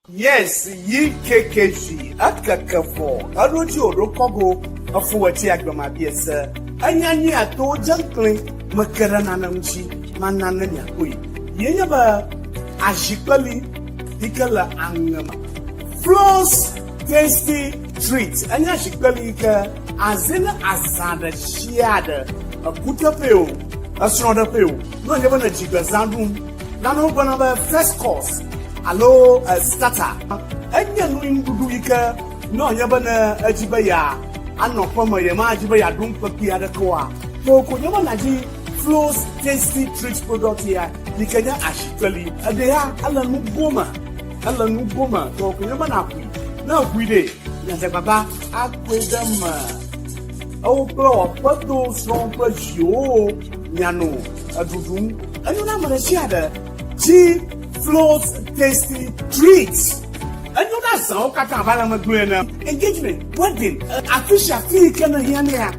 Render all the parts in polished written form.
Yes, ye KKG, Akakafo, Aroji Orokogo, a Fuati Agamadia, sir. Anyani ato junkling, Makaranamchi, Manananya, Yaba, Ashikali, Dikala Angama. Floss tasty treats, Anyashikalika, Azina Azada, Shiada, a Putapeo, a Snodapeo, no never a Jigazandum, Nano Banaba first course. Hello, starter. Enya no ngudu ika no nyaba na ajibaya anokwa mayema ajibaya dum papi adakwa. So ko nyaba na ji Flows Tasty Treats product here. Nikanya ashitali. Adeya ala nu goma. So ko nyaba na ku. Na ku ide. Nyanza baba akwedama. O pro pato strong pressure nyano adudum. Anu na manasiada. Ji Flows Tasty Treats. And you know so engagement, wedding, official fee can hear me a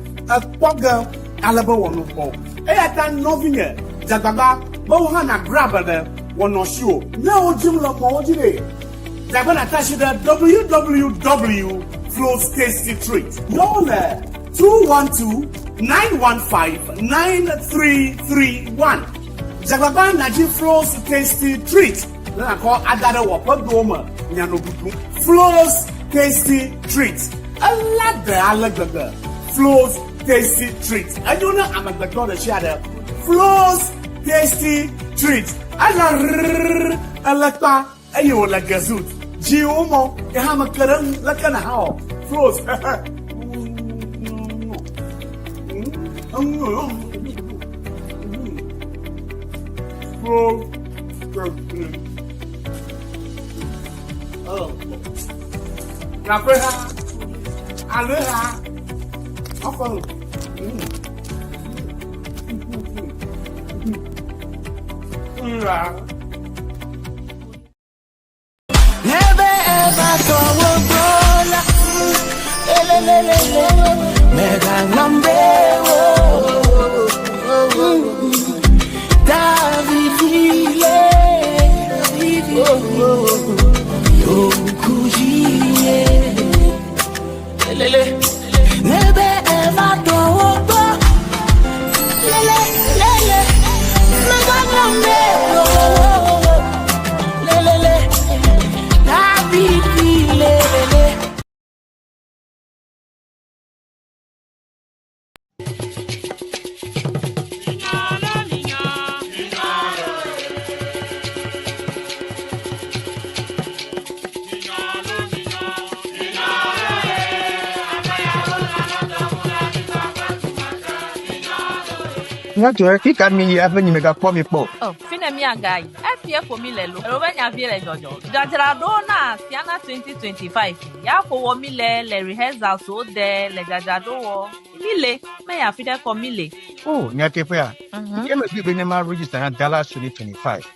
pogger alaba one of all. Airtime novinger, Jagaba, Bohana grabber, one or show. No Jumla Mojide. Jabana attach the www. Flows Tasty Treats. No, 212-915-9331. Jagaba Naji Flows Tasty Treat. I call Adada Wapadoma, Yanobutu. Flows Tasty Treat. I like the Flows Tasty Treat. I don't know, I'm at the God of shadow. Flows Tasty Treat. I like that. You like Gazoot. Giomo, Yamakaran, Lakana how. Flows. Oh, Rafaha, Aleha, Uncle. Never ever go mega number. Never ever do lele mega number lele David lele. Ngacho ki kan mi ya fenyi mega po mi po. Oh, fina mi agai. FPF for mi lelo. Robe nya fi le jojo. Jajara do na Siana 2025. Ya ko wo mi le rehearsal so de le jajado wo. Mi le me ya fi de ko mi le. Oh, nyate po ya. Keme bi be ma register na Dallas 2025.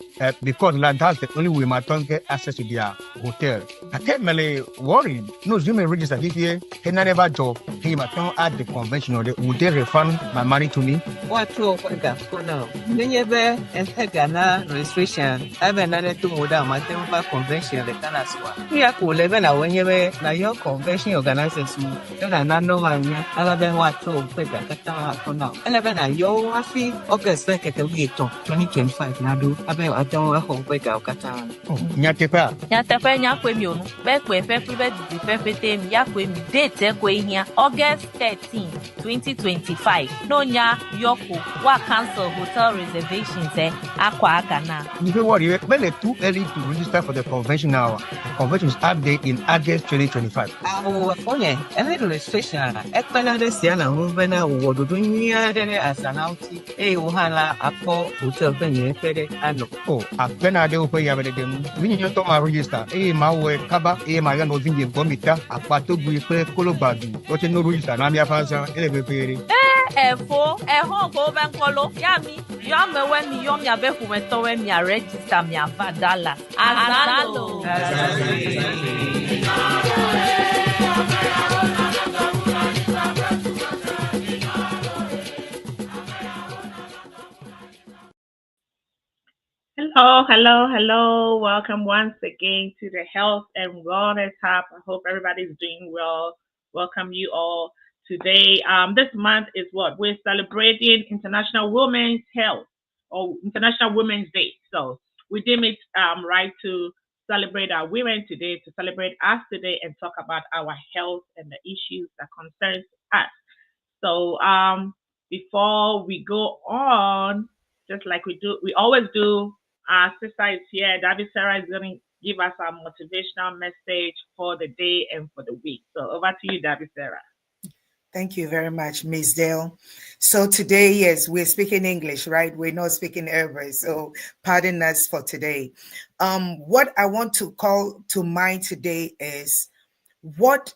Because that's the only way my tongue get access to their hotel. I can't really worry. No, you may register this year. Can I never job? Hey, my tongue at the convention or would they refund my money to me? What for now? Never and Ghana registration. I've another two more down my temple convention the Canaswa. We are cool even now when you now your convention organizers. Don't I not know other than what to pay the for now. And even I your fee August 2025 now do about don't hold wake out Katan. Nyatepa. Nyatepa nyakwe mi onu. Be kwe fe pri be di fe fete mi yakwe mi date kwe here August 13, 2025. No nya yoko wa cancel hotel reservations akwa akana. You know what? You're too early to register for the convention now. The convention is update in August 2025. Our phone and registration. Ekpela de siana movena wodo dunya de asanauti. Uhala apo hotel benye fede ano. Oh, apena de upe ya bede dem. Mini nyoto ma register. Mawe kaba. Ma ya no zinje gomita. Apato buipe kolobadu. Oche no register na mi afansa. Bepere. Efo, eho go benkolo. Yami, yame we mi yom ya be humeto we mi a register mi a vadala. Azalo. Hello. Welcome once again to the Health and Wellness Hub. I hope everybody's doing well. Welcome you all today. This month is what we're celebrating International Women's Health or International Women's Day. So we deem it right to celebrate our women today, to celebrate us today, and talk about our health and the issues that concerns us. So before we go on, just like we always do, our sister is here. David Sarah is going to give us our motivational message for the day and for the week. So over to you, David Sarah. Thank you very much, Ms. Dale. So today, yes, we're speaking English, right? We're not speaking Arabic, so pardon us for today. What I want to call to mind today is what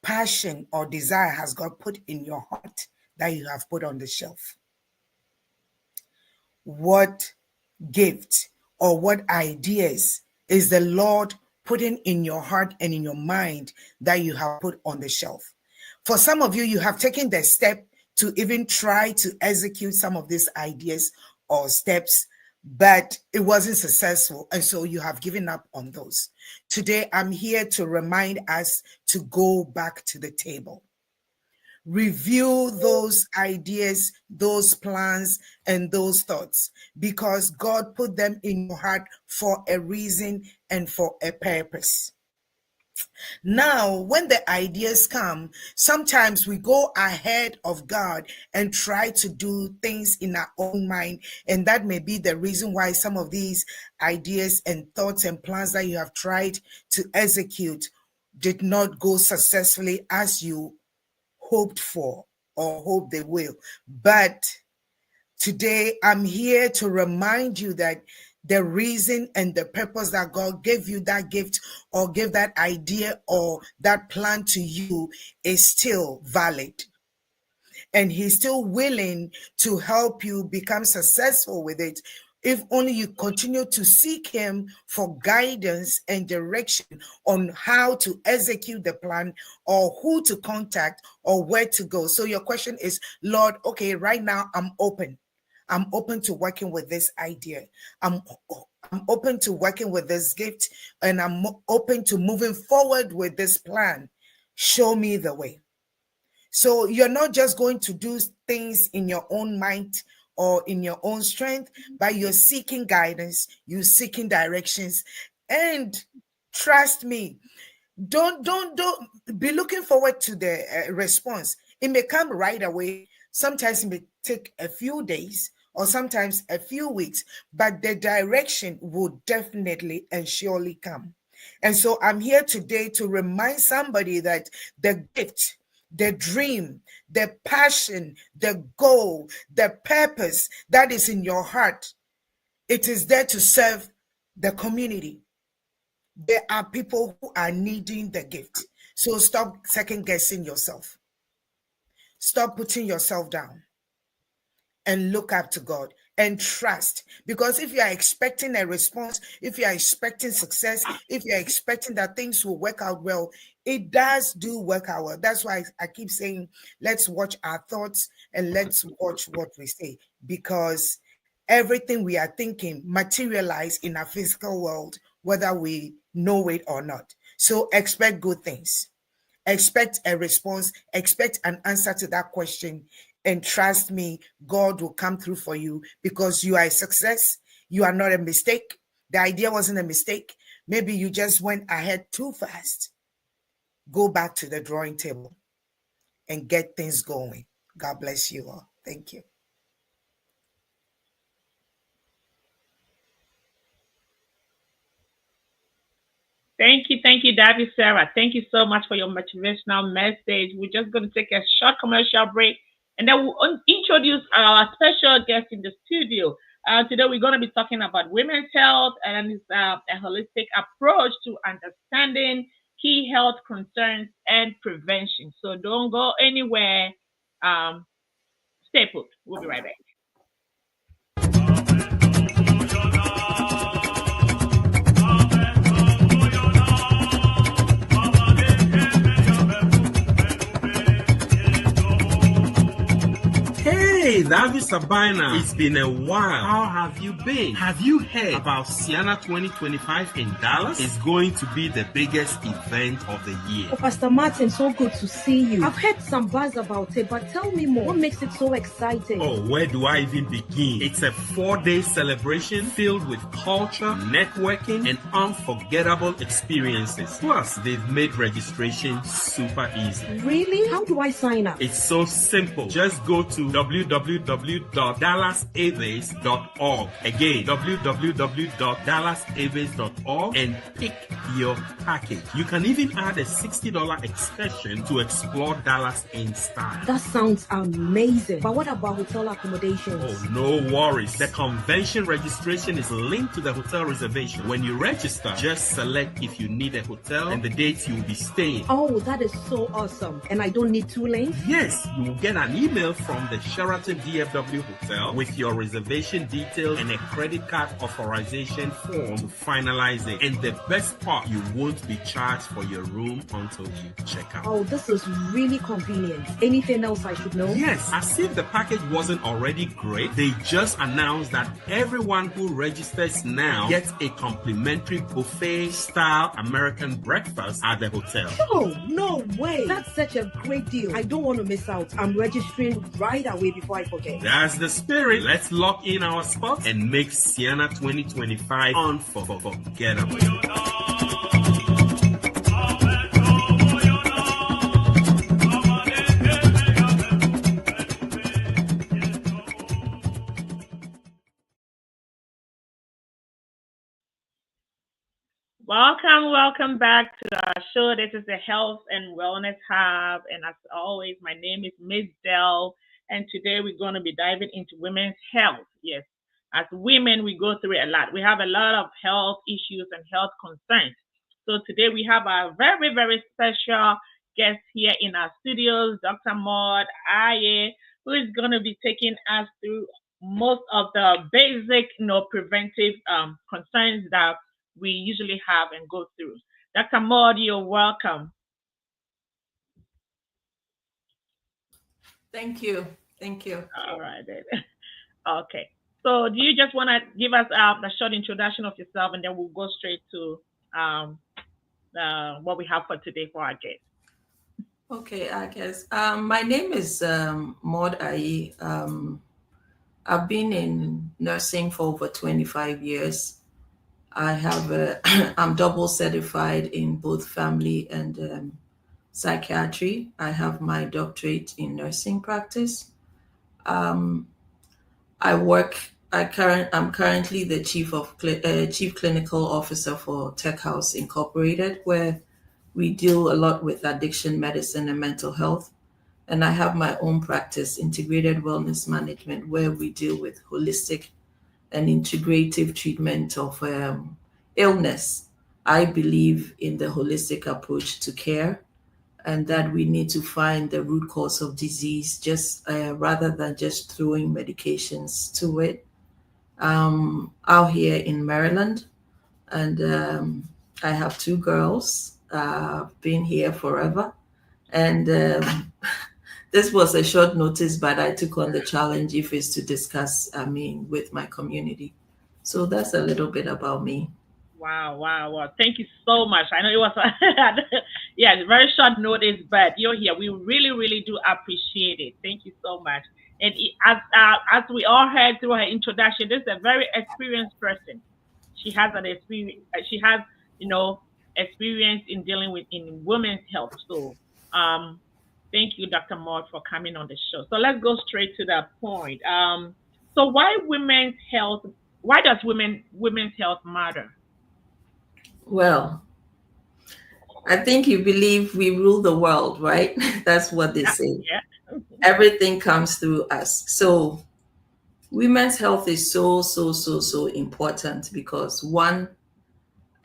passion or desire has God put in your heart that you have put on the shelf? What gift or what ideas is the Lord putting in your heart and in your mind that you have put on the shelf? For some of you, you have taken the step to even try to execute some of these ideas or steps, but it wasn't successful. And so you have given up on those. Today, I'm here to remind us to go back to the table. Review those ideas, those plans, and those thoughts, because God put them in your heart for a reason and for a purpose. Now, when the ideas come, sometimes we go ahead of God and try to do things in our own mind. And that may be the reason why some of these ideas and thoughts and plans that you have tried to execute did not go successfully as you hoped for or hope they will. But today, I'm here to remind you that the reason and the purpose that God gave you that gift or gave that idea or that plan to you is still valid. And He's still willing to help you become successful with it, if only you continue to seek Him for guidance and direction on how to execute the plan or who to contact or where to go. So your question is, Lord, okay, right now I'm open. I'm open to working with this idea. I'm open to working with this gift, and I'm open to moving forward with this plan. Show me the way. So you're not just going to do things in your own mind or in your own strength, but you're seeking guidance, you're seeking directions, and trust me, don't be looking forward to the response. It may come right away. Sometimes it may take a few days or sometimes a few weeks, but the direction will definitely and surely come. And so I'm here today to remind somebody that the gift, the dream, the passion, the goal, the purpose that is in your heart, it is there to serve the community. There are people who are needing the gift. So stop second guessing yourself. Stop putting yourself down and look up to God and trust. Because if you are expecting a response, if you are expecting success, if you are expecting that things will work out well, it does work out well. That's why I keep saying, let's watch our thoughts and let's watch what we say, because everything we are thinking materialize in our physical world, whether we know it or not. So expect good things. Expect a response, expect an answer to that question, and trust me, God will come through for you, because you are a success. You are not a mistake. The idea wasn't a mistake. Maybe you just went ahead too fast. Go back to the drawing table and get things going. God bless you all. Thank you. Thank you, David Sarah. Thank you so much for your motivational message. We're just going to take a short commercial break, and then we'll introduce our special guest in the studio. Today, we're going to be talking about women's health and a holistic approach to understanding key health concerns and prevention. So don't go anywhere. Stay put. We'll be right back. Hey, Davi Sabina, it's been a while. How have you been? Have you heard about Sienna 2025 in Dallas? It's going to be the biggest event of the year. Oh, Pastor Martin, so good to see you. I've heard some buzz about it, but tell me more. What makes it so exciting? Oh, where do I even begin? It's a 4-day celebration filled with culture, networking, and unforgettable experiences. Plus, they've made registration super easy. Really? How do I sign up? It's so simple. Just go to www.dallasaves.org. Again, www.dallasaves.org and pick your package. You can even add a $60 excursion to explore Dallas in style. That sounds amazing. But what about hotel accommodations? Oh, no worries. The convention registration is linked to the hotel reservation. When you register, just select if you need a hotel and the dates you will be staying. Oh, that is so awesome. And I don't need 2 lanes? Yes, you will get an email from the Sheraton DFW Hotel with your reservation details and a credit card authorization form to finalize it. And the best part, you won't be charged for your room until you check out. Oh, this is really convenient. Anything else I should know? Yes, as if the package wasn't already great, they just announced that everyone who registers now gets a complimentary buffet-style American breakfast at the hotel. Oh, no way. That's such a great deal. I don't want to miss out. I'm registering right away before I forget. That's the spirit. Let's lock in our spots and make Sienna 2025 unforgettable. Welcome back to our show. This is the Health and Wellness Hub, and as always, my name is Miss Dell, and today we're going to be diving into women's health. Yes, as women, we go through a lot. We have a lot of health issues and health concerns. So today we have a very, very special guest here in our studios, Dr. Maud Aye, who is going to be taking us through most of the basic, preventive concerns that we usually have and go through. Dr. Maud, you're welcome. Thank you. All right. Okay. So do you just want to give us a short introduction of yourself, and then we'll go straight to what we have for today for our guest? Okay, I guess. My name is Maud Aye. I've been in nursing for over 25 years. I'm double certified in both family and psychiatry. I have my doctorate in nursing practice. I'm currently the chief clinical officer for Tech House Incorporated, where we deal a lot with addiction medicine and mental health. And I have my own practice, Integrated Wellness Management, where we deal with holistic and integrative treatment of illness. I believe in the holistic approach to care, and that we need to find the root cause of disease just rather than just throwing medications to it. Out here in Maryland, and I have 2 girls. Been here forever, and this was a short notice, but I took on the challenge if it's to discuss, with my community. So that's a little bit about me. Wow. Thank you so much. I know it was, very short notice, but you're here. We really, really do appreciate it. Thank you so much. And as we all heard through her introduction, this is a very experienced person. She has an experience. She has, experience in dealing with in women's health. So, thank you, Dr. Maud, for coming on the show. So let's go straight to the point. So why women's health? Why does women's health matter? Well, I think you believe we rule the world, right? That's what they say. Yeah. Everything comes through us. So women's health is so important because one,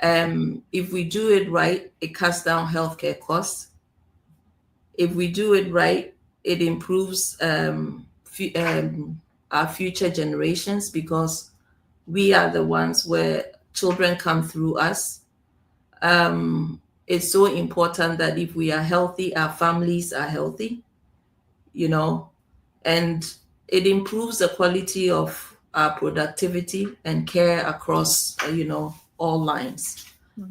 if we do it right, it cuts down healthcare costs. If we do it right, it improves our future generations, because we are the ones where children come through us. It's so important that if we are healthy, our families are healthy, and it improves the quality of our productivity and care across, all lines.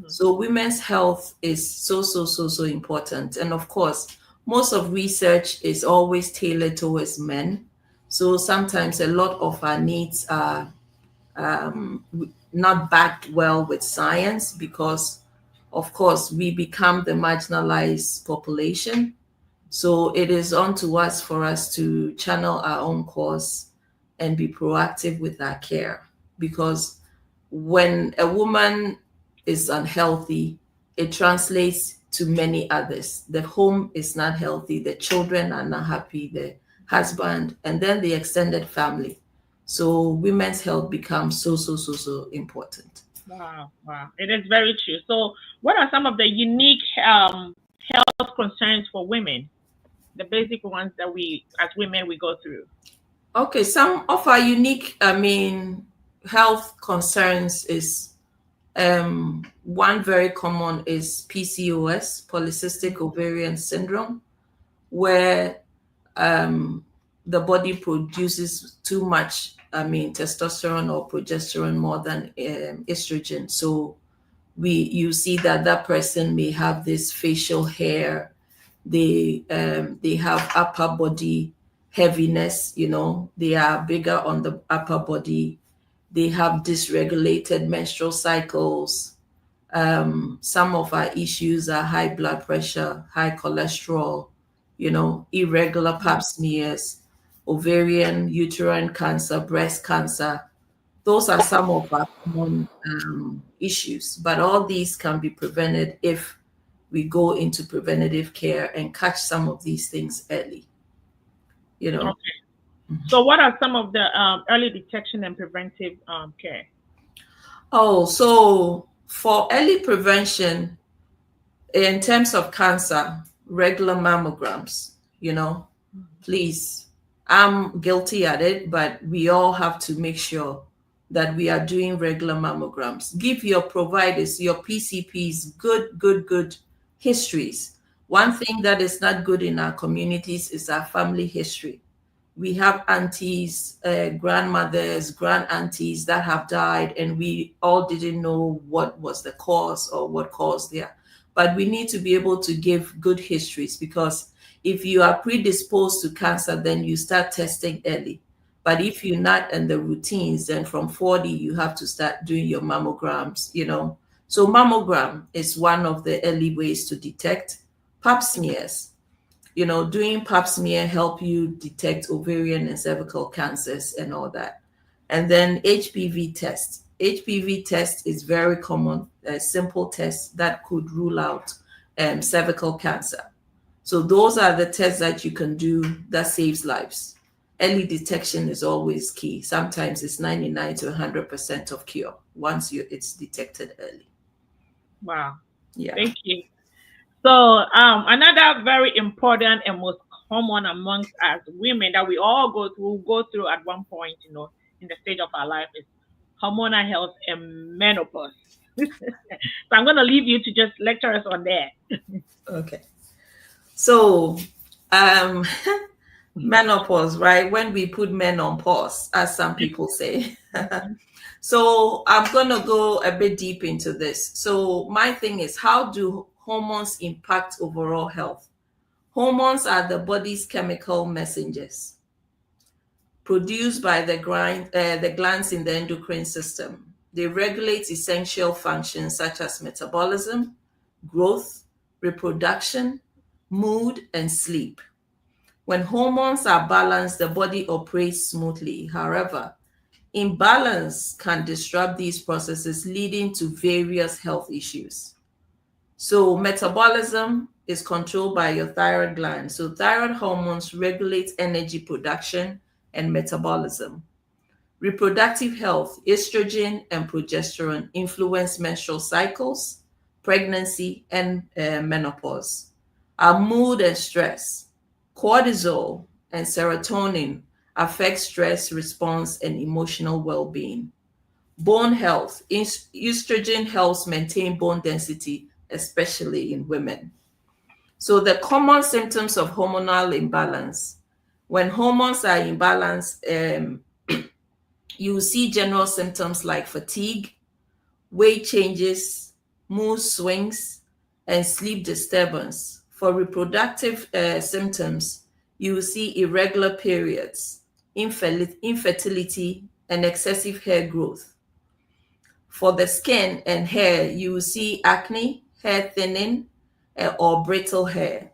So women's health is so important. And of course, most of research is always tailored towards men. So sometimes a lot of our needs are not backed well with science because, of course, we become the marginalized population. So it is on to us for us to channel our own course and be proactive with our care. Because when a woman is unhealthy, it translates to many others. The home is not healthy, the children are not happy, the husband, and then the extended family. So women's health becomes so important. Wow. It is very true. So what are some of the unique health concerns for women? The basic ones that we, as women, we go through. Okay, some of our unique, health concerns is, one very common is PCOS, polycystic ovarian syndrome, where the body produces too much, testosterone or progesterone more than estrogen. So you see that person may have this facial hair, they have upper body heaviness, they are bigger on the upper body, they have dysregulated menstrual cycles. Some of our issues are high blood pressure, high cholesterol, irregular pap smears, ovarian, uterine cancer, breast cancer. Those are some of our common issues, but all these can be prevented if we go into preventative care and catch some of these things early. Okay. So what are some of the early detection and preventive care? Oh, so for early prevention, in terms of cancer, regular mammograms, please, I'm guilty at it, but we all have to make sure that we are doing regular mammograms. Give your providers, your PCPs, good histories. One thing that is not good in our communities is our family history. We have aunties, grandmothers, grand aunties that have died, and we all didn't know what was the cause or what caused there. But we need to be able to give good histories, because if you are predisposed to cancer, then you start testing early. But if you're not in the routines, then from 40, you have to start doing your mammograms, So mammogram is one of the early ways to detect. Pap smears, doing pap smear help you detect ovarian and cervical cancers and all that. And then HPV test. HPV test is very common, a simple test that could rule out cervical cancer. So those are the tests that you can do that saves lives. Early detection is always key. Sometimes it's 99 to 100% of cure once it's detected early. Wow. Yeah. Thank you. So another very important and most common amongst us women that we all go through at one point, in the stage of our life is hormonal health and menopause. So I'm going to leave you to just lecture us on that. Okay. So menopause, right? When we put men on pause, as some people say. So I'm going to go a bit deep into this. So my thing is, how do hormones impact overall health? Hormones are the body's chemical messengers produced by the glands in the endocrine system. They regulate essential functions such as metabolism, growth, reproduction, mood, and sleep. When hormones are balanced, the body operates smoothly. However, imbalance can disrupt these processes, leading to various health issues. So metabolism is controlled by your thyroid gland. So thyroid hormones regulate energy production and metabolism. Reproductive health, estrogen and progesterone influence menstrual cycles, pregnancy, and menopause. Our mood and stress, cortisol and serotonin affect stress response and emotional well-being. Bone health, estrogen helps maintain bone density, especially in women. So the common symptoms of hormonal imbalance When hormones are imbalanced, you see general symptoms like fatigue, weight changes, mood swings, and sleep disturbance. For reproductive symptoms, you will see irregular periods, infertility, and excessive hair growth. For the skin and hair, you will see acne, hair thinning, or brittle hair.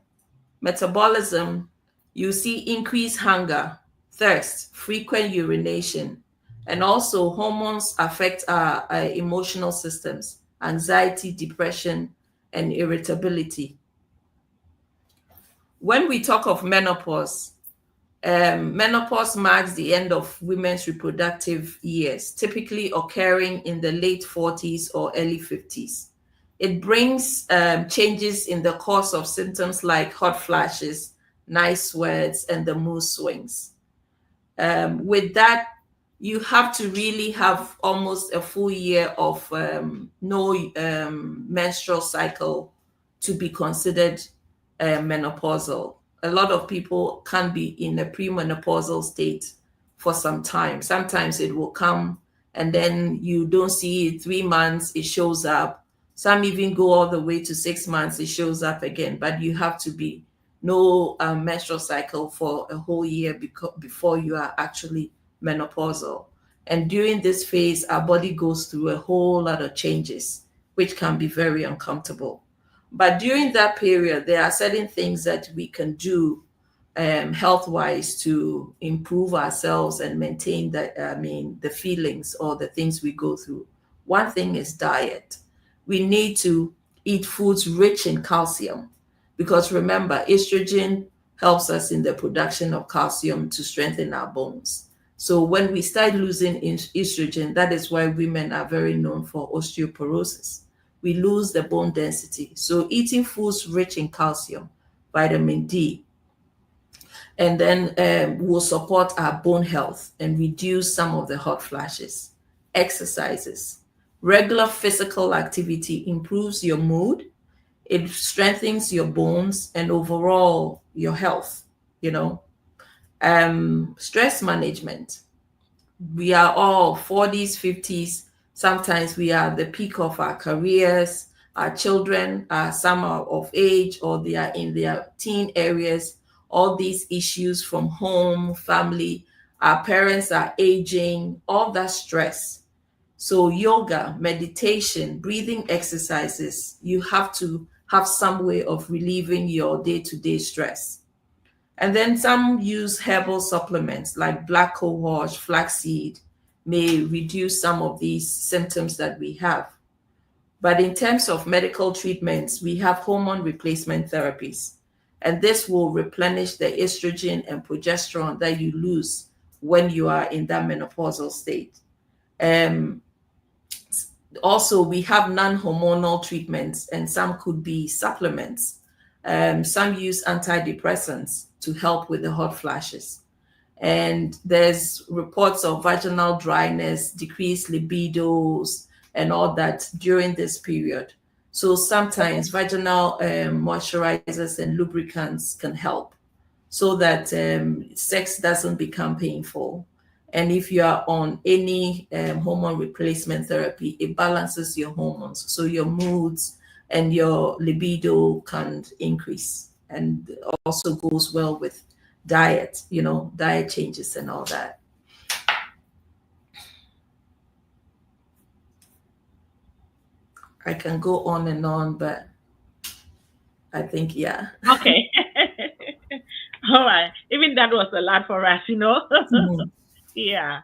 Metabolism, you see increased hunger, thirst, frequent urination, and also hormones affect our emotional systems, anxiety, depression, and irritability. When we talk of menopause, menopause marks the end of women's reproductive years, typically occurring in the late 40s or early 50s. It brings changes in the course of symptoms like hot flashes, night sweats, and the mood swings. With that, you have to really have almost a full year of no menstrual cycle to be considered menopausal. A lot of people can be in a premenopausal state for some time. Sometimes it will come and then you don't see it 3 months, it shows up. Some even go all the way to 6 months, it shows up again. But you have to be no menstrual cycle for a whole year before you are actually menopausal. And during this phase, our body goes through a whole lot of changes, which can be very uncomfortable. But during that period, there are certain things that we can do health-wise to improve ourselves and maintain the feelings or the things we go through. One thing is diet. We need to eat foods rich in calcium because remember, estrogen helps us in the production of calcium to strengthen our bones. So when we start losing estrogen, that is why women are very known for osteoporosis. We lose the bone density. So eating foods rich in calcium, vitamin D, and then will support our bone health and reduce some of the hot flashes. Exercises. Regular physical activity improves your mood. It strengthens your bones and overall your health, Stress management. We are all 40s, 50s. Sometimes we are at the peak of our careers. Our children are some are of age or they are in their teen areas. All these issues from home, family, our parents are aging, all that stress. So yoga, meditation, breathing exercises, you have to have some way of relieving your day-to-day stress. And then some use herbal supplements like black cohosh, flaxseed, may reduce some of these symptoms that we have. But in terms of medical treatments, we have hormone replacement therapies, and this will replenish the estrogen and progesterone that you lose when you are in that menopausal state. Also, we have non-hormonal treatments, and some could be supplements. Some use antidepressants to help with the hot flashes. And there's reports of vaginal dryness, decreased libidos, and all that during this period. So sometimes vaginal moisturizers and lubricants can help so that sex doesn't become painful. And if you are on any hormone replacement therapy, it balances your hormones. So your moods and your libido can increase, and also goes well with diet, diet changes and all that. I can go on and on, but I think, yeah. Okay. All right. Even that was a lot for us, Mhm. Yeah.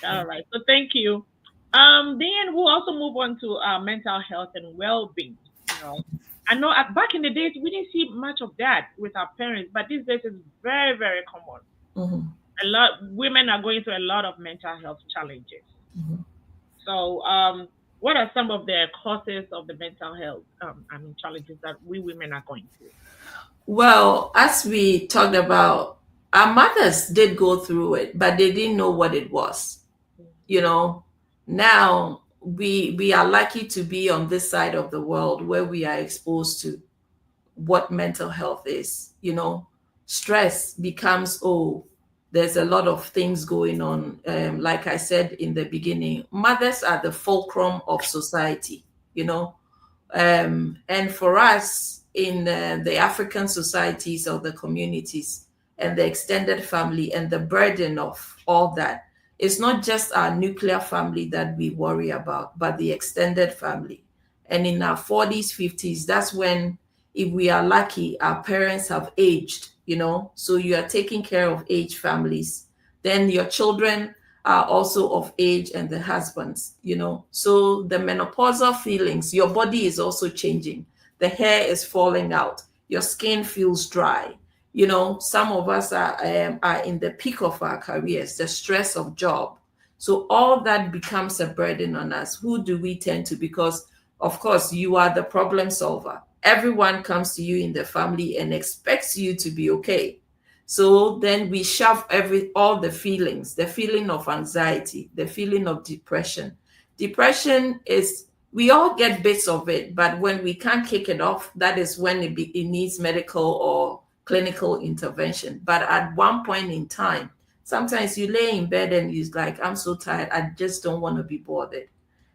All right. So thank you. Then we'll also move on to mental health and well-being. I know back in the days we didn't see much of that with our parents, but these days it's very, very common. Mhm. Women are going through a lot of mental health challenges. Mhm. So, what are some of the causes of the mental health challenges that we women are going through? Well, as we talked about, our mothers did go through it, but they didn't know what it was. Now we are lucky to be on this side of the world where we are exposed to what mental health is. Stress becomes, there's a lot of things going on. Like I said in the beginning, mothers are the fulcrum of society, you know. And for us in the African societies or the communities and the extended family and the burden of all that, it's not just our nuclear family that we worry about, but the extended family. And in our 40s, 50s, that's when, if we are lucky, our parents have aged, you know, so you are taking care of aged families. Then your children are also of age, and the husbands, you know. So the menopausal feelings, your body is also changing. The hair is falling out. Your skin feels dry. You know, some of us are in the peak of our careers, the stress of job. So all that becomes a burden on us. Who do we tend to? Because, of course, you are the problem solver. Everyone comes to you in the family and expects you to be okay. So then we shove all the feelings, the feeling of anxiety, the feeling of depression. Depression is, we all get bits of it, but when we can't kick it off, that is when it needs medical or clinical intervention. But at one point in time, sometimes you lay in bed and you're like, I'm so tired, I just don't want to be bothered.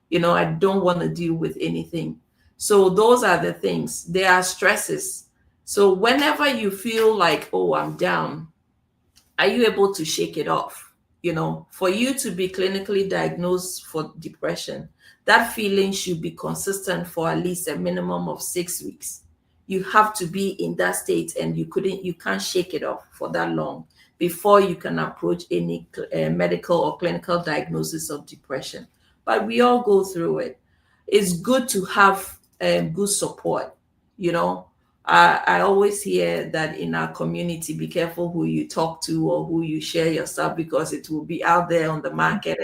You know, I don't want to deal with anything. So those are the things. There are stresses. So whenever you feel like, oh, I'm down, are you able to shake it off? You know, for you to be clinically diagnosed for depression, that feeling should be consistent for at least a minimum of 6 weeks. You have to be in that state, and you can't shake it off for that long before you can approach any medical or clinical diagnosis of depression. But we all go through it. It's good to have good support, you know. I always hear that in our community, be careful who you talk to or who you share your stuff, because it will be out there on the market.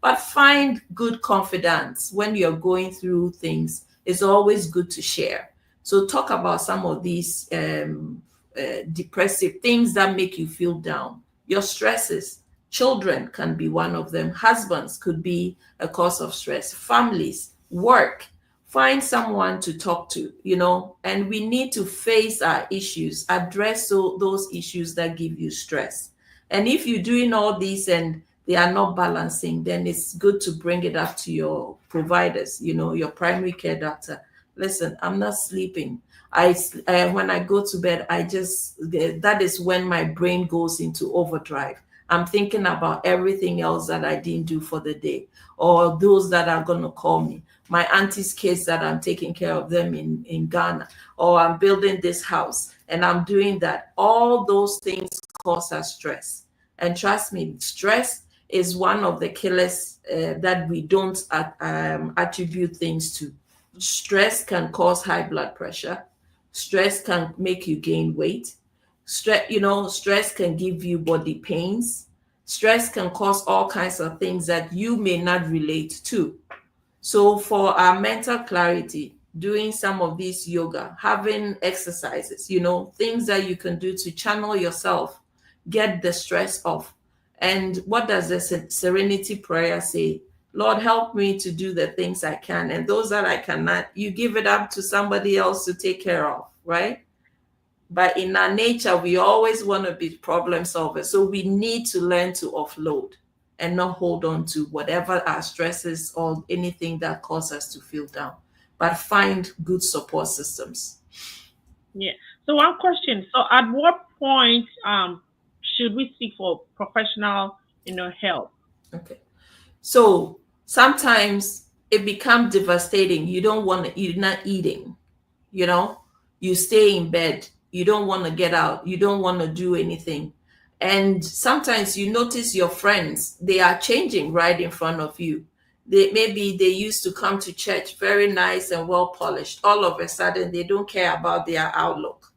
But find good confidence when you're going through things. It's always good to share. So talk about some of these depressive things that make you feel down. Your stresses. Children can be one of them. Husbands could be a cause of stress. Families, work. Find someone to talk to, you know, and we need to face our issues, address those issues that give you stress. And if you're doing all these and they are not balancing, then it's good to bring it up to your providers, you know, your primary care doctor. Listen, I'm not sleeping. When I go to bed, that is when my brain goes into overdrive. I'm thinking about everything else that I didn't do for the day, or those that are going to call me. My auntie's kids that I'm taking care of them in Ghana, or I'm building this house and I'm doing that. All those things cause us stress. And trust me, stress is one of the killers that we don't attribute things to. Stress can cause high blood pressure. Stress can make you gain weight. Stress can give you body pains. Stress can cause all kinds of things that you may not relate to. So for our mental clarity, doing some of these yoga, having exercises, you know, things that you can do to channel yourself, get the stress off. And what does the serenity prayer say? Lord, help me to do the things I can. And those that I cannot, you give it up to somebody else to take care of, right? But in our nature, we always want to be problem solvers. So we need to learn to offload and not hold on to whatever our stresses or anything that causes us to feel down, but find good support systems. Yeah. So one question. So at what point should we seek for professional, help? Okay. So sometimes it becomes devastating. You don't want to, you're not eating, you stay in bed. You don't want to get out. You don't want to do anything. And sometimes you notice your friends, they are changing right in front of you. Maybe they used to come to church very nice and well polished. All of a sudden, they don't care about their outlook.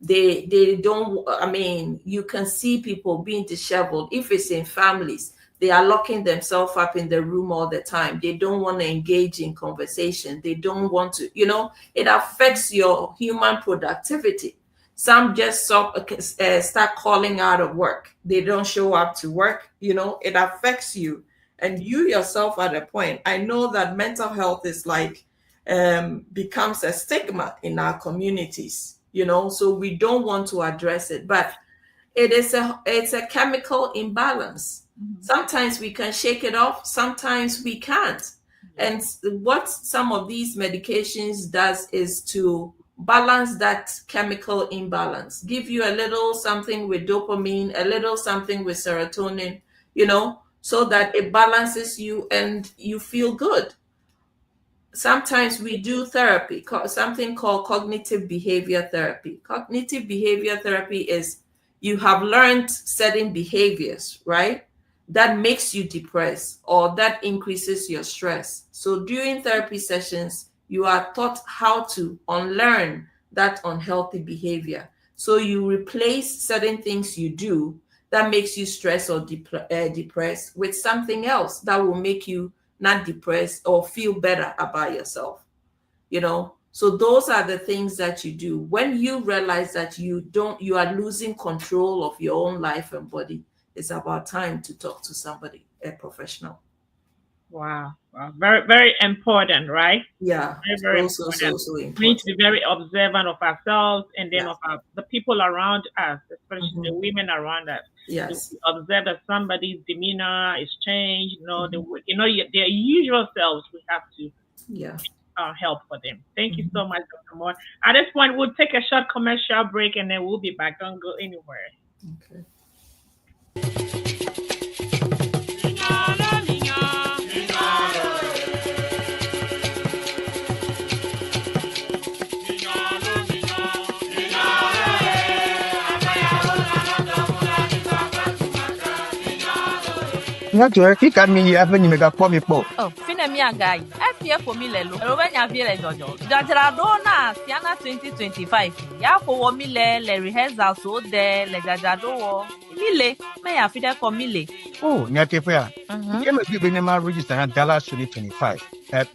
They don't, you can see people being disheveled. If it's in families, they are locking themselves up in the room all the time. They don't want to engage in conversation. They don't want to, it affects your human productivity. Some just start calling out of work. They don't show up to work. It affects you. And you yourself at a point, I know that mental health is becomes a stigma in our communities, so we don't want to address it. But it's a chemical imbalance. Sometimes we can shake it off, sometimes we can't. And what some of these medications does is to balance that chemical imbalance, give you a little something with dopamine, a little something with serotonin, so that it balances you and you feel good. Sometimes we do therapy, something called cognitive behavior therapy. Cognitive behavior therapy is you have learned certain behaviors, right? That makes you depressed or that increases your stress. So during therapy sessions, you are taught how to unlearn that unhealthy behavior. So you replace certain things you do that makes you stressed or depressed with something else that will make you not depressed or feel better about yourself. So those are the things that you do when you realize that you are losing control of your own life and body. It's about time to talk to somebody, a professional. Wow. Very, very important, right? Yeah. Very also important. so important. We need to be very observant of ourselves and then Yeah. of the people around us, especially the women around us. Yes. To observe that somebody's demeanor is changed, their usual selves. We have to help for them. Thank you so much, Dr. Moore. At this point, we'll take a short commercial break and then we'll be back. Don't go anywhere. Okay. Ngacho ki kan mi ya fenyi mega kwa mi po. Oh, fine mi agai. FPF for mi lelo. Robe nya vie jojo. Jajara do na Siana 2025. Ya ko wo mi le rehearsal so de le jajado wo. Mi le me ya fide ko mi le. Oh, nyate fa. Yema bi ne ma register na Dallas 2025.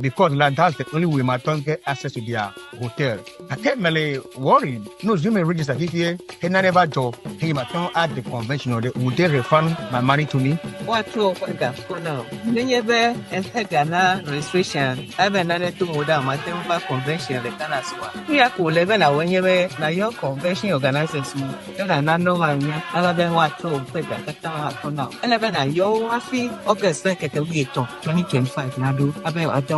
Because that's the only way my tongue get access to their hotel. I can't really worry. No, Zoom register here. He never job. He my tongue at the convention or would they refund my money to me? What for now? Never and Ghana registration. I've another two moda Matemba convention the Canaswa. We are cool even when you na your convention organizers. You are not no one other than what to pay the for now. 11 and your wafi August 2025 Nadu. About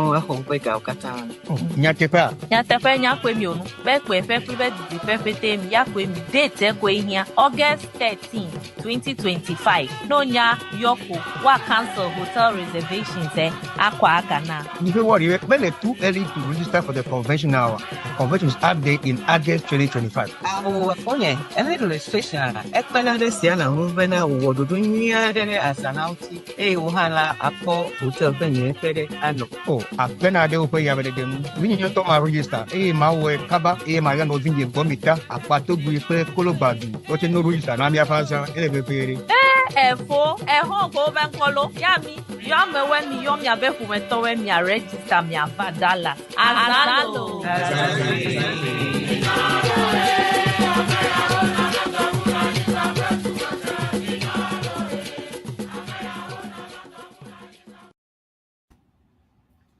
Nyatepa nyakwe mi onu. Be kwe fe pri be di fe fete mi yakwe mi date kwe hia August 13, 2025. No nya yoko wa cancel hotel reservations akwa aka na. You know what? You're too early to register for the convention now. The convention is update in August 2025. Our phone and registration. Ekpela de siana movena wodo dunya de asanauti. Uhala apo hotel benye fede ano. Oh, apena de upe ya bede dem. Wini nyoto ma register. Mawe kaba. Ma ya no vinje gomita. Apato guipe kolobadu. Oche no register. Na mi afansa. Bepere. Efo, eho go benkolo. Yami, yame we mi yom ya beku meto we mi a register mi a vadala. Azalo.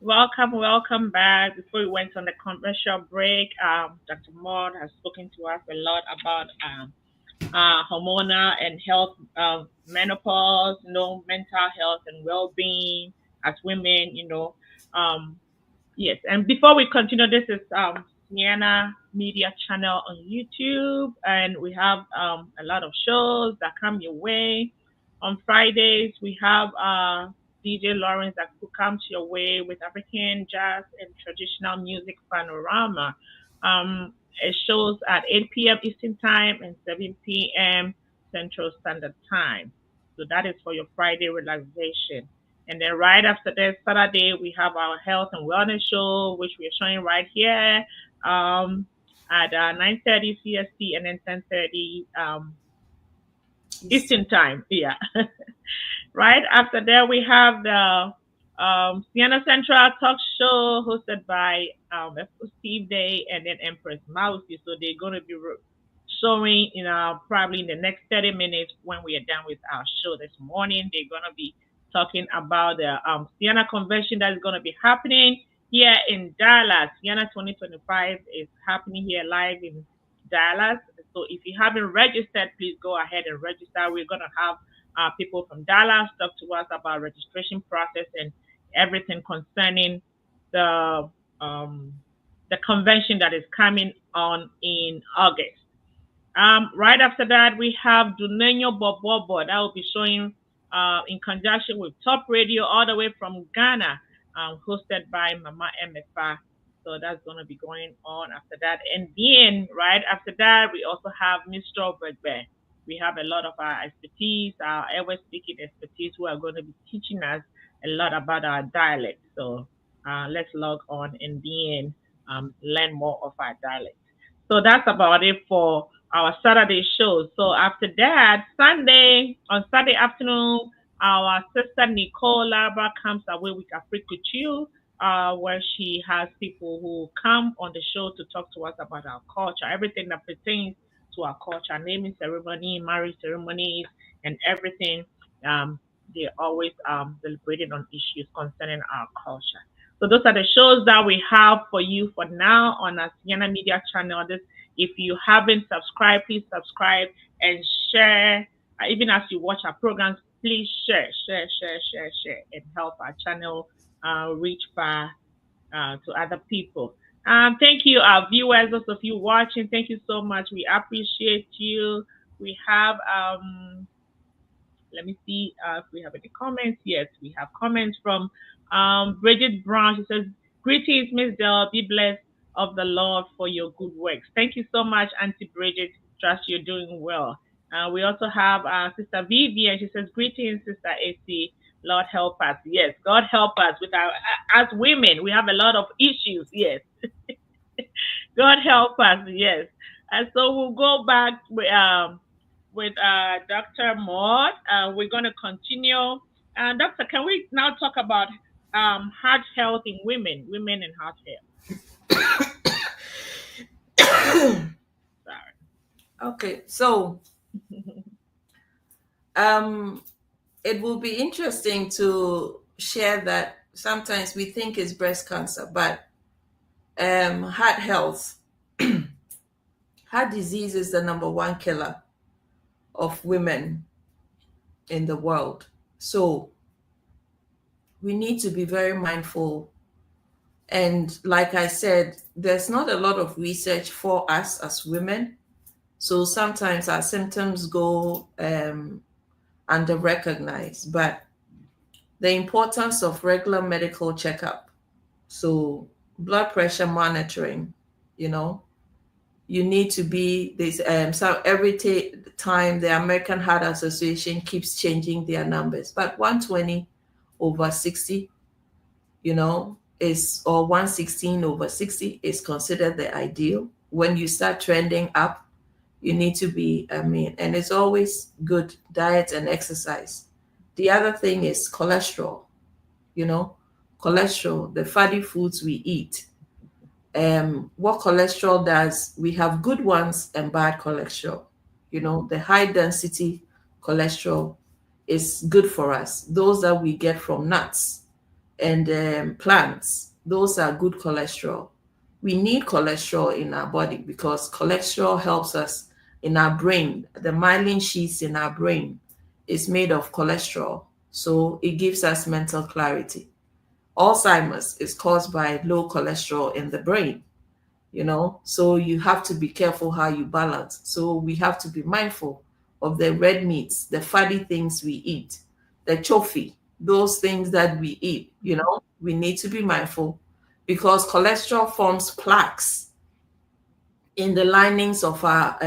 Welcome back. Before we went on the commercial break, Dr. Maud has spoken to us a lot about hormonal and health, menopause, mental health and well-being as women, yes. And before we continue, this is Sienna Media channel on YouTube, and we have a lot of shows that come your way. On Fridays, we have DJ Lawrence that comes your way with African jazz and traditional music panorama. It shows at 8 p.m. Eastern Time and 7 p.m. Central Standard Time. So that is for your Friday relaxation. And then right after that, Saturday, we have our health and wellness show, which we are showing right here at 9:30 CST and then 10:30 Eastern Time. Yeah. Right after that, we have the Sienna Central Talk Show hosted by Steve Day and then Empress Mousy. So they're going to be showing, probably in the next 30 minutes when we are done with our show this morning. They're going to be talking about the Sienna Convention that is going to be happening here in Dallas. Sienna 2025 is happening here live in Dallas. It's So if you haven't registered, please go ahead and register. We're going to have people from Dallas talk to us about registration process and everything concerning the convention that is coming on in August. Right after that, we have Dunenyo Bobobo that will be showing in conjunction with Top Radio all the way from Ghana, hosted by Mama MFA. So that's going to be going on after that. And then right after that, we also have Mr. Bergbe. We have a lot of our expertise, our airway speaking expertise, who are going to be teaching us a lot about our dialect. So let's log on and then learn more of our dialect. So that's about it for our Saturday shows. So after that, on Sunday afternoon, our sister Nicole Larba comes away with Africa Chill, where she has people who come on the show to talk to us about our culture, everything that pertains to our culture, naming ceremony, marriage ceremonies, and everything. They're always deliberating on issues concerning our culture. So those are the shows that we have for you for now on our Sienna Media channel. If you haven't subscribed, please subscribe and share. Even as you watch our programs, please share, and help our channel reach far to other people. Thank you, our viewers, those of you watching. Thank you so much. We appreciate you. We have, let me see if we have any comments. Yes, we have comments from Bridget Brown. She says, "Greetings, Miss Del. Be blessed of the Lord for your good works." Thank you so much, Auntie Bridget. Trust you're doing well. We also have Sister Vivian. She says, "Greetings, Sister AC. Lord help us." Yes, God help us with as women. We have a lot of issues. Yes. God help us. Yes. And so we'll go back with Dr. Maud. We're going to continue. Doctor, can we now talk about heart health in women and heart health? Sorry. Okay, so it will be interesting to share that sometimes we think it's breast cancer, but heart health, heart disease is the #1 killer of women in the world. So we need to be very mindful. And like I said, there's not a lot of research for us as women. So sometimes our symptoms go under-recognized, but the importance of regular medical checkup. So blood pressure monitoring, you need to be this. So every time the American Heart Association keeps changing their numbers, but 120/60, is, or 116/60 is considered the ideal. When you start trending up, you need to be, and it's always good diet and exercise. The other thing is cholesterol, cholesterol, the fatty foods we eat. What cholesterol does, we have good ones and bad cholesterol. The high density cholesterol is good for us. Those that we get from nuts and plants, those are good cholesterol. We need cholesterol in our body because cholesterol helps us in our brain. The myelin sheaths in our brain is made of cholesterol, so it gives us mental clarity. Alzheimer's is caused by low cholesterol in the brain, so you have to be careful how you balance. So we have to be mindful of the red meats, the fatty things we eat, the chofi, those things that we eat, we need to be mindful because cholesterol forms plaques in the linings of our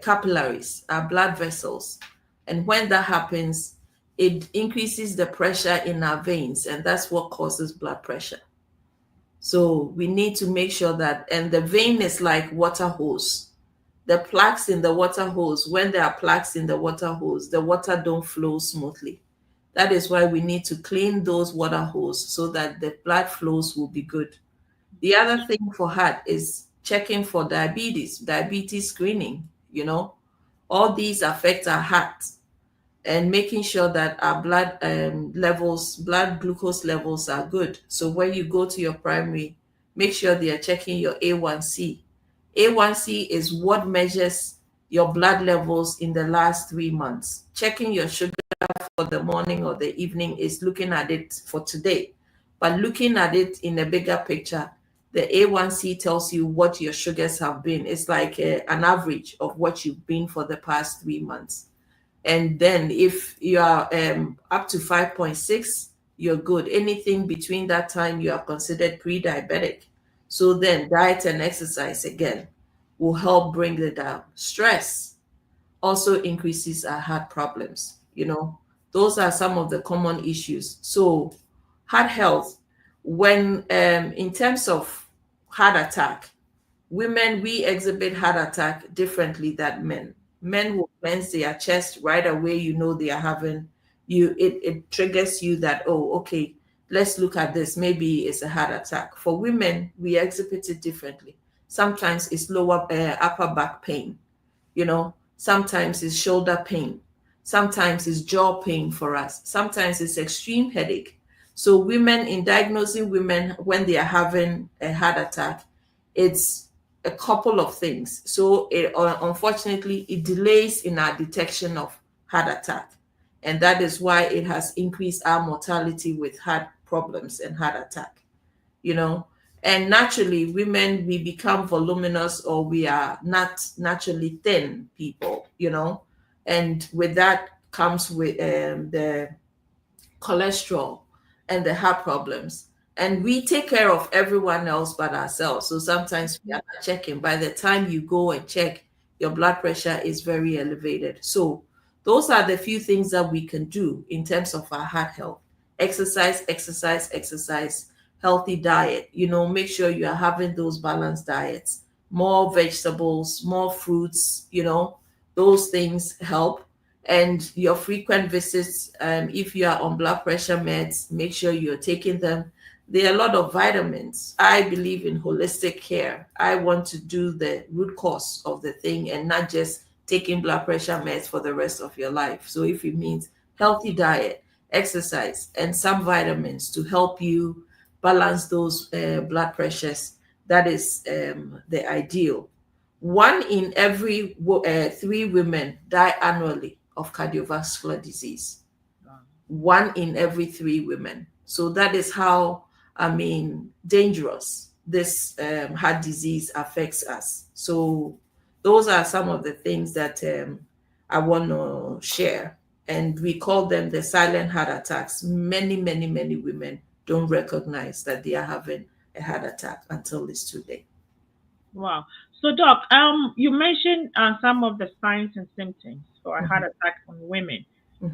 capillaries, our blood vessels. And when that happens, it increases the pressure in our veins, and that's what causes blood pressure. So we need to make sure that, and the vein is like water hose. The plaques in the water hose, when there are plaques in the water hose, the water don't flow smoothly. That is why we need to clean those water hoses so that the blood flows will be good. The other thing for heart is checking for diabetes screening, all these affect our heart, and making sure that our blood glucose levels are good. So when you go to your primary, make sure they are checking your A1C. A1C is what measures your blood levels in the last 3 months. Checking your sugar for the morning or the evening is looking at it for today. But looking at it in a bigger picture, the A1C tells you what your sugars have been. It's like an average of what you've been for the past 3 months. And then if you are up to 5.6, you're good. Anything between that time, you are considered pre-diabetic. So then diet and exercise again will help bring it down. Stress also increases our heart problems. Those are some of the common issues. So heart health, when in terms of heart attack, women, we exhibit heart attack differently than men. Men will cleanse their chest right away. They are having it triggers you that, oh, okay, let's look at this. Maybe it's a heart attack. For women, we exhibit it differently. Sometimes it's lower upper back pain. Sometimes it's shoulder pain. Sometimes it's jaw pain for us. Sometimes it's extreme headache. So women, in diagnosing women when they are having a heart attack, it's a couple of things. So unfortunately, it delays in our detection of heart attack. And that is why it has increased our mortality with heart problems and heart attack. And naturally, women, we become voluminous, or we are not naturally thin people, and with that comes with the cholesterol and the heart problems. And we take care of everyone else but ourselves. So sometimes we are not checking. By the time you go and check, your blood pressure is very elevated. So those are the few things that we can do in terms of our heart health. Exercise, healthy diet. Make sure you are having those balanced diets, more vegetables, more fruits, those things help. And your frequent visits, if you are on blood pressure meds, make sure you're taking them. There are a lot of vitamins. I believe in holistic care. I want to do the root cause of the thing and not just taking blood pressure meds for the rest of your life. So if it means healthy diet, exercise, and some vitamins to help you balance those blood pressures, that is the ideal. 1 in every 3 women die annually of cardiovascular disease. 1 in every 3 women. So that is how, dangerous this heart disease affects us. So those are some of the things that I want to share. And we call them the silent heart attacks. Many, many, many women don't recognize that they are having a heart attack until it's too late. Wow. So, Doc, you mentioned some of the signs and symptoms for a heart attack on women.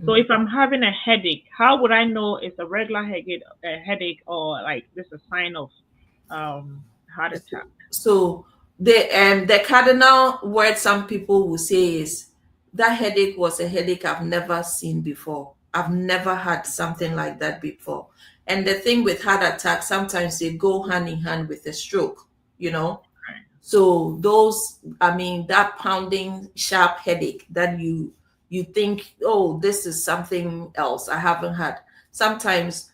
So if I'm having a headache, how would I know it's a regular headache or like this is a sign of heart attack? So the cardinal word some people will say is, that headache was a headache I've never seen before. I've never had something like that before. And the thing with heart attack, sometimes they go hand in hand with a stroke, So those, that pounding, sharp headache that you think, oh, this is something else I haven't had. Sometimes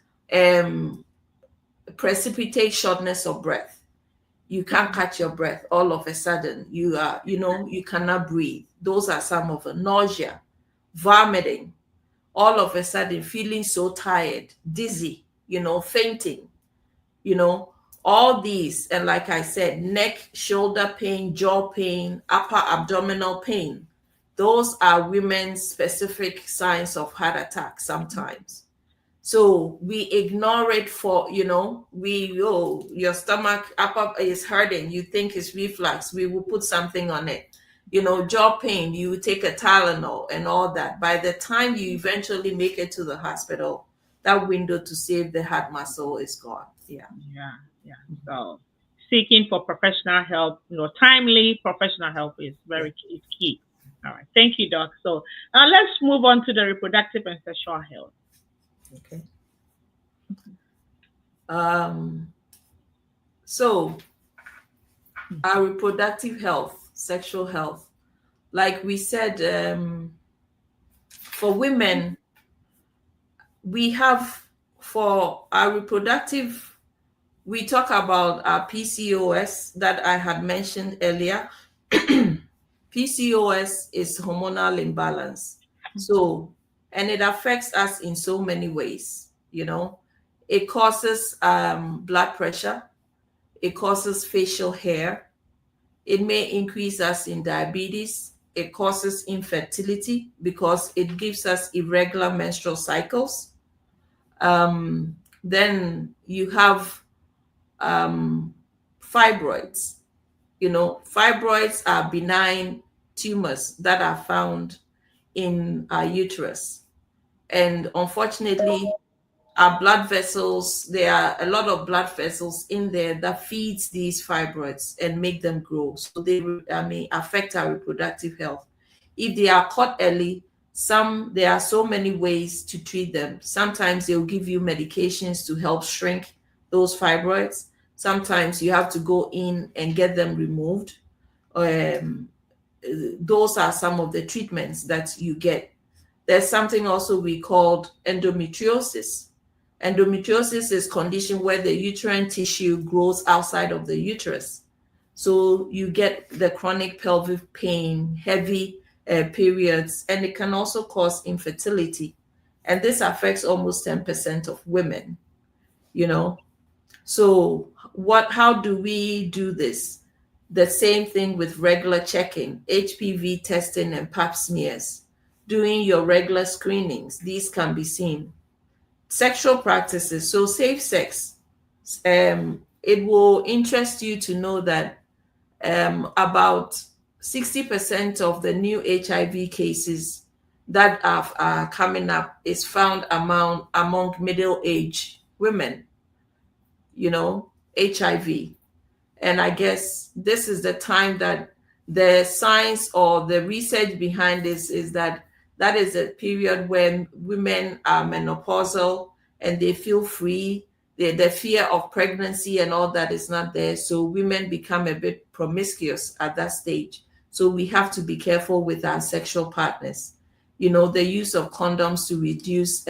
precipitate shortness of breath. You can't catch your breath. All of a sudden, you are, you cannot breathe. Those are some of the nausea, vomiting, all of a sudden feeling so tired, dizzy, fainting, all these. And like I said, neck, shoulder pain, jaw pain, upper abdominal pain. Those are women's specific signs of heart attack sometimes. So we ignore it for, your stomach upper is hurting. You think it's reflux. We will put something on it. Jaw pain, you take a Tylenol and all that. By the time you eventually make it to the hospital, that window to save the heart muscle is gone. Yeah. So seeking for professional help, timely professional help is is key. All right. Thank you, Doc. So let's move on to the reproductive and sexual health. Okay. So our reproductive health, sexual health, like we said, for women, we have, for our reproductive we talk about PCOS that I had mentioned earlier. PCOS is hormonal imbalance. So, and it affects us in so many ways. It causes blood pressure. It causes facial hair. It may increase us in diabetes. It causes infertility because it gives us irregular menstrual cycles. Then you have fibroids. Fibroids are benign tumors that are found in our uterus. And unfortunately, our blood vessels, there are a lot of blood vessels in there that feeds these fibroids and make them grow. So they may affect our reproductive health. If they are caught early, there are so many ways to treat them. Sometimes they'll give you medications to help shrink those fibroids. Sometimes you have to go in and get them removed. Those are some of the treatments that you get. There's something also we called endometriosis. Endometriosis is a condition where the uterine tissue grows outside of the uterus. So you get the chronic pelvic pain, heavy periods, and it can also cause infertility. And this affects almost 10% of women, So how do we do this? The same thing with regular checking, HPV testing and pap smears, doing your regular screenings. These can be seen. Sexual practices, so safe sex. It will interest you to know that about 60% of the new HIV cases that are coming up is found among middle-aged women, HIV. And I guess this is the time that the science or the research behind this is that is a period when women are menopausal and they feel free. The fear of pregnancy and all that is not there. So women become a bit promiscuous at that stage. So we have to be careful with our sexual partners. The use of condoms to reduce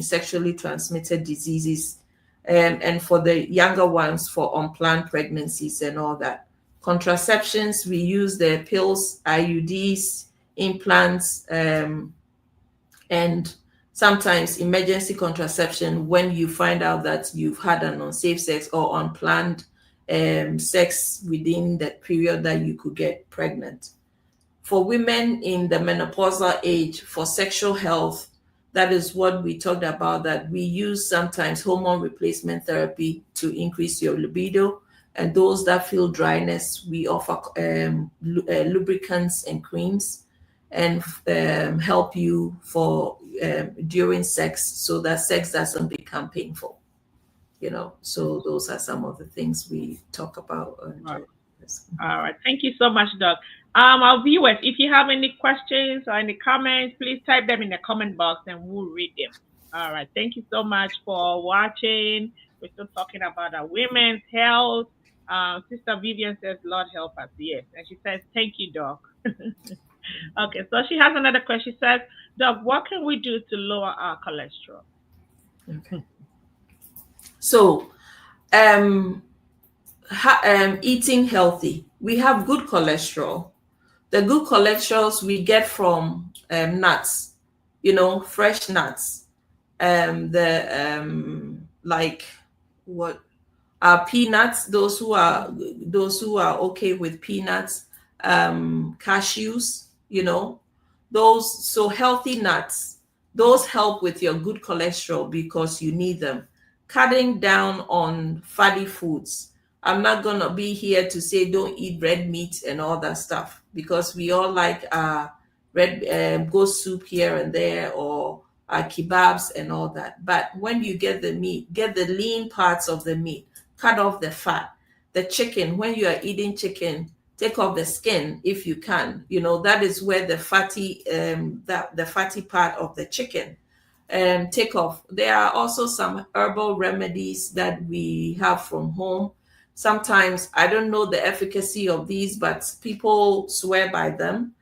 sexually transmitted diseases. And for the younger ones, for unplanned pregnancies and all that. Contraceptions, we use the pills, IUDs, implants, and sometimes emergency contraception when you find out that you've had an unsafe sex or unplanned sex within that period that you could get pregnant. For women in the menopausal age, for sexual health, that is what we talked about, that we use sometimes hormone replacement therapy to increase your libido. And those that feel dryness, we offer lubricants and creams and help you for during sex so that sex doesn't become painful. So those are some of the things we talk about. All right. Thank you so much, Doc. Our viewers, if you have any questions or any comments, please type them in the comment box and we'll read them. All right. Thank you so much for watching. We're still talking about our women's health. Sister Vivian says, Lord help us. Yes. And she says, thank you, Doc. Okay. So she has another question. She says, Doc, what can we do to lower our cholesterol? Okay. So, eating healthy. We have good cholesterol. The good cholesterols we get from nuts, fresh nuts. Like what are peanuts? Those who are okay with peanuts, cashews. Those. So healthy nuts. Those help with your good cholesterol because you need them. Cutting down on fatty foods. I'm not going to be here to say don't eat red meat and all that stuff because we all like red goat soup here and there or kebabs and all that. But when you get the meat, get the lean parts of the meat, cut off the fat. The chicken, when you are eating chicken, take off the skin if you can. That is where the fatty part of the chicken take off. There are also some herbal remedies that we have from home. Sometimes I don't know the efficacy of these, but people swear by them,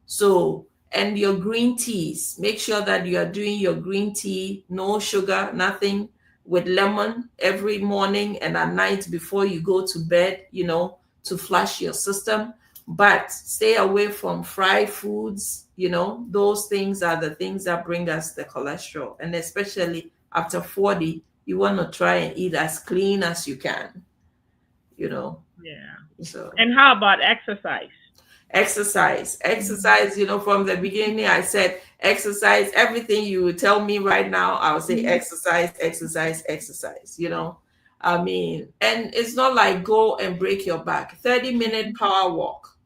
So, and your green teas, make sure that you are doing your green tea, no sugar, nothing. with lemon every morning and at night before you go to bed, to flush your system. But stay away from fried foods. Those things are the things that bring us the cholesterol. And especially after 40, you want to try and eat as clean as you can, Yeah. So. And how about exercise? Exercise, from the beginning, I said exercise. Everything you would tell me right now, I would say exercise. And it's not like go and break your back. 30-minute power walk,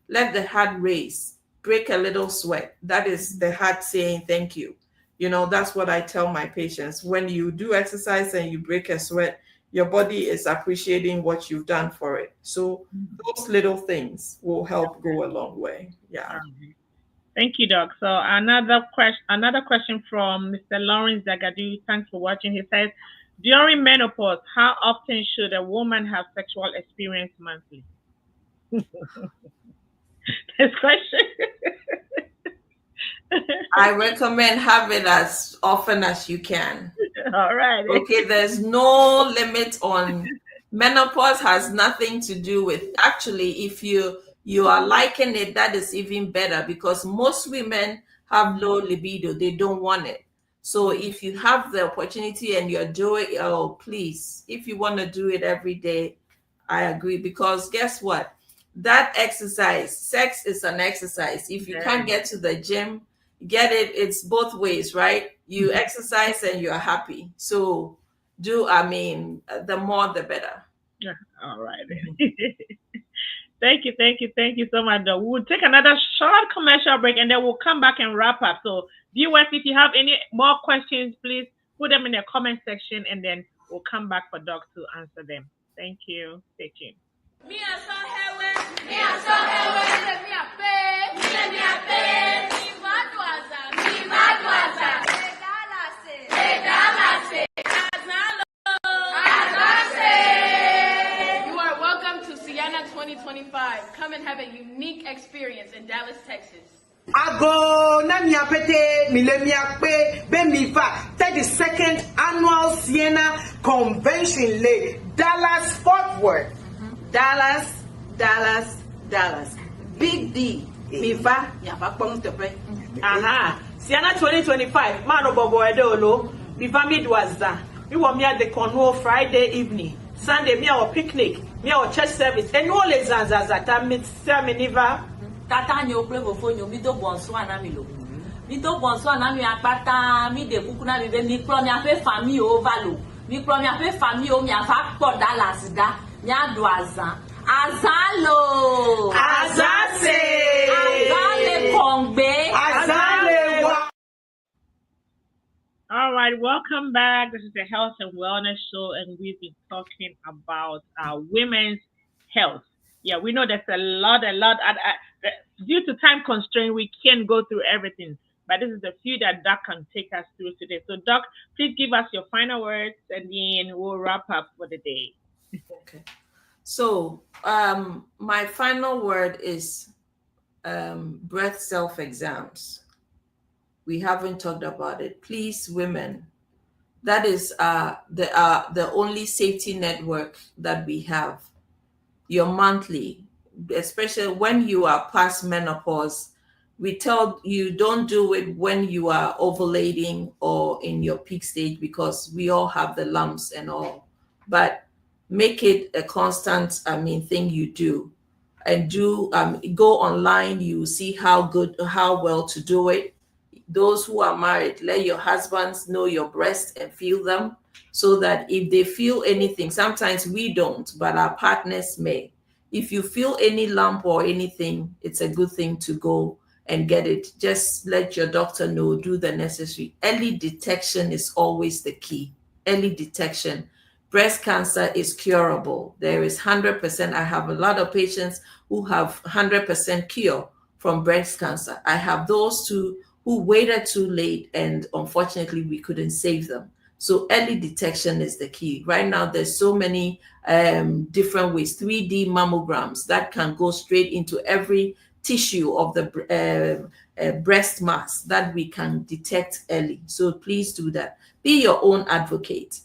let the heart race, break a little sweat. That is the heart saying thank you. That's what I tell my patients. When you do exercise and you break a sweat, your body is appreciating what you've done for it. So those little things will help go a long way. Yeah. Thank you, Doc. So another question from Mr. Lawrence Zagadu. Thanks for watching. He says, during menopause, how often should a woman have sexual experience monthly? This question. I recommend have it as often as you can. All right. Okay, there's no limit on menopause. Has nothing to do with, actually, if you are liking it, that is even better, because most women have low libido. They don't want it. So if you have the opportunity and you're doing, please, if you want to do it every day, I agree, because guess what? That exercise, sex is an exercise. If you can't get to the gym, get it. It's both ways, right? You exercise and you're happy. So the more the better. Yeah. All right. Thank you so much. We'll take another short commercial break and then we'll come back and wrap up. So viewers, if you have any more questions, please put them in the comment section and then we'll come back for Doc to answer them. Thank you. Stay tuned. You are welcome to Sienna 2025. Come and have a unique experience in Dallas, Texas. Ago Namia Pete Milemia Pe Bemifa 32nd annual Sienna Convention Lay Dallas Fort Worth. Dallas. Big D. Mifa Yapakpong Tepe. Aha. Sienna 2025. Mano Bobo Edolo. Mifa Midwaza. We were me at the Cornwall Friday evening. Sunday me our picnic. Me our church service. And all the Zanzazata Miniva. Tata nyo play for phone mi do bonso anamilo. Mi do bonso anami apata mi de buku na mi be mi pro mi afe family ovalo. Mi pro mi afe family o mi afa po Dallas da. Mi adu azan. Azalo. Azase. Azale kongbe. Azale wa. All right, welcome back. This is the Health and Wellness Show, and we've been talking about women's health. Yeah, we know there's a lot. Due to time constraint, we can't go through everything, but this is a few that Doc can take us through today. So, Doc, please give us your final words, and then we'll wrap up for the day. Okay. So, my final word is breast self-exams. We haven't talked about it. Please, women, that is the only safety network that we have. Your monthly, especially when you are past menopause, we tell you don't do it when you are ovulating or in your peak stage, because we all have the lumps and all. But make it a constant, thing you do, and go online. You see how well to do it. Those who are married, let your husbands know your breasts and feel them, so that if they feel anything, sometimes we don't, but our partners may. If you feel any lump or anything, it's a good thing to go and get it. Just let your doctor know, do the necessary. Early detection is always the key. Early detection. Breast cancer is curable. There is 100%. I have a lot of patients who have 100% cure from breast cancer. I have those who waited too late, and unfortunately we couldn't save them. So early detection is the key. Right now, there's so many different ways, 3D mammograms that can go straight into every tissue of the breast mass that we can detect early. So please do that. Be your own advocate.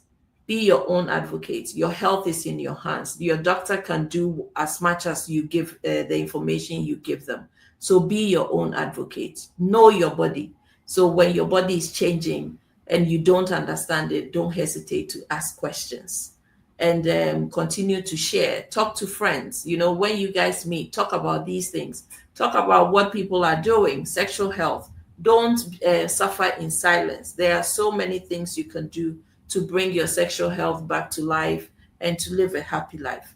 Be your own advocate. Your health is in your hands. Your doctor can do as much as you give the information you give them. So be your own advocate. Know your body. So when your body is changing and you don't understand it, don't hesitate to ask questions. And continue to share. Talk to friends. You know, when you guys meet, talk about these things. Talk about what people are doing, sexual health. Don't suffer in silence. There are so many things you can do to bring your sexual health back to life and to live a happy life.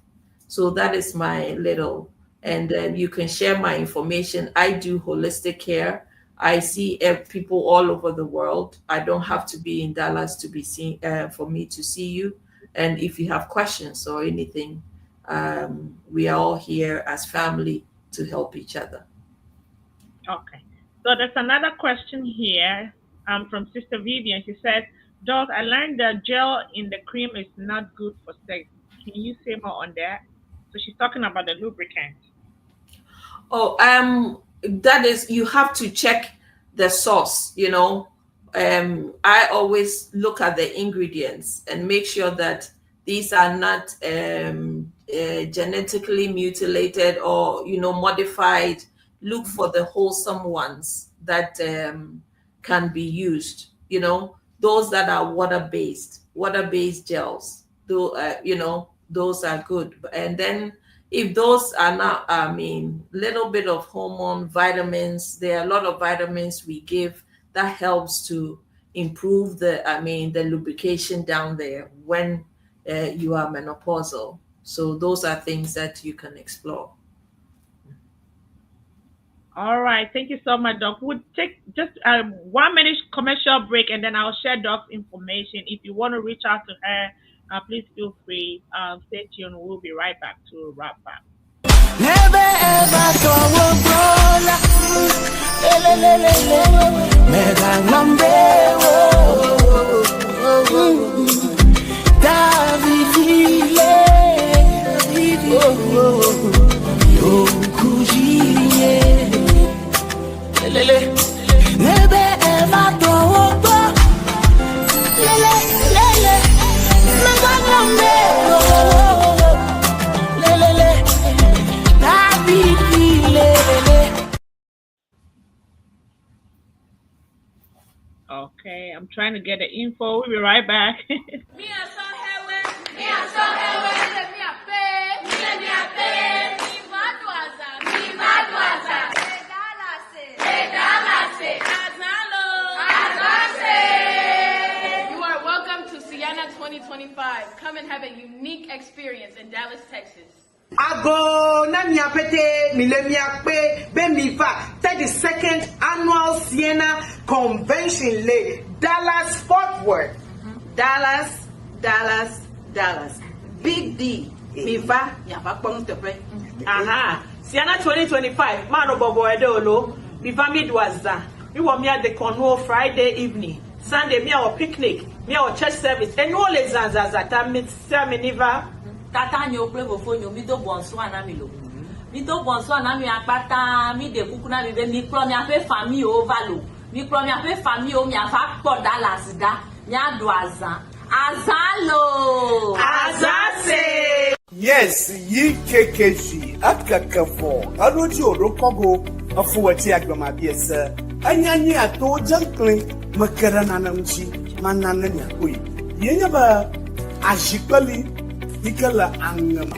So that is my little, and you can share my information. I do holistic care. I see people all over the world. I don't have to be in Dallas to be seen for me to see you. And if you have questions or anything, we are all here as family to help each other. Okay. So there's another question here from Sister Vivian. She says, Doc, I learned that gel in the cream is not good for sex. Can you say more on that? So she's talking about the lubricant. Oh, that is, you have to check the source, you know. I always look at the ingredients and make sure that these are not genetically mutilated or, you know, modified. Look for the wholesome ones that can be used, you know, those that are water-based gels, you know, those are good. And then if those are not, I mean, little bit of hormone, vitamins, there are a lot of vitamins we give that helps to improve the lubrication down there when you are menopausal. So those are things that you can explore. All right. Thank you so much, Doc. We'll take just 1 minute commercial break, and then I'll share Doc's information. If you want to reach out to her, please feel free. Stay tuned. We'll be right back to wrap up. Never ever Okay, I'm trying to get the info. We'll be right back. You are welcome to Sienna 2025. Come and have a unique experience in Dallas, Texas. Ago na miapete milemiakpe bemifa 32nd annual Sienna Convention Le Dallas Fort Worth. Dallas. Big D. Mifa yaba pong tepe. Aha. Sienna 2025. Mano bobo edolo. Mifa midwaza. We want me at the Cornwall Friday evening. Sunday me our picnic. Me our church service. And all les zanzazata miniva. Tata nyo prevo fonyo mi do bonso anami lo. Mi do bonso anami apata mi de kuku na mi be mi pro mi ape famille o valo. Mi pro mi ape famille o mi afa po Dallas da. Mi adu azan. Azalo. Azase. Yes, yi KKG akakafo. Aroji orokogo afuwati agbama biesa. Anyanyi ato jankle makarana na mchi manana nya koi. Yenya ba ajikali ikala angama.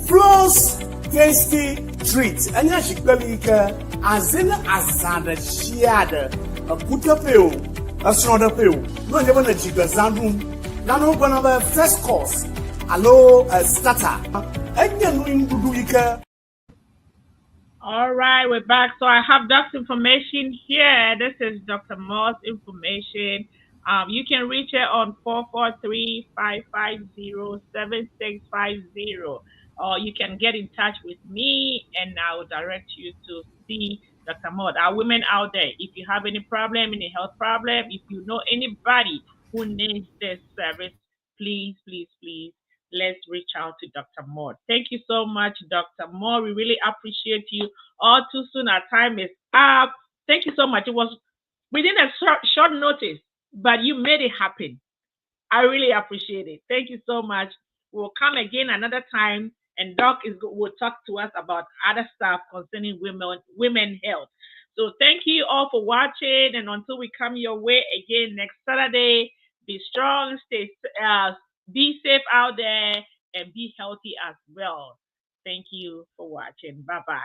Floss tasty treat. Anya ajikali ika azena azada shiada. Akuta peo. Asroda peo. No nyaba na jiga zandum. Nano gonna first course. Hello, starter. All right, we're back. So I have Doc's information here. This is Dr. Moore's information. You can reach her on 443-550-7650. Or you can get in touch with me and I will direct you to see Dr. Moore. Our women out there, if you have any problem, any health problem, if you know anybody who needs this service, please let's reach out to Dr. Moore. Thank you so much, Dr. Moore. We really appreciate you. All too soon, our time is up. Thank you so much. It was within a short notice, but you made it happen. I really appreciate it. Thank you so much. We'll come again another time, and Doc will talk to us about other stuff concerning women health. So thank you all for watching, and until we come your way again next Saturday, be strong, be safe out there, and be healthy as well. Thank you for watching. Bye-bye.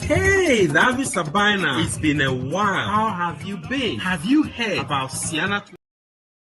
Hey, Davi Sabina, it's been a while. How have you been? Have you heard about Sienna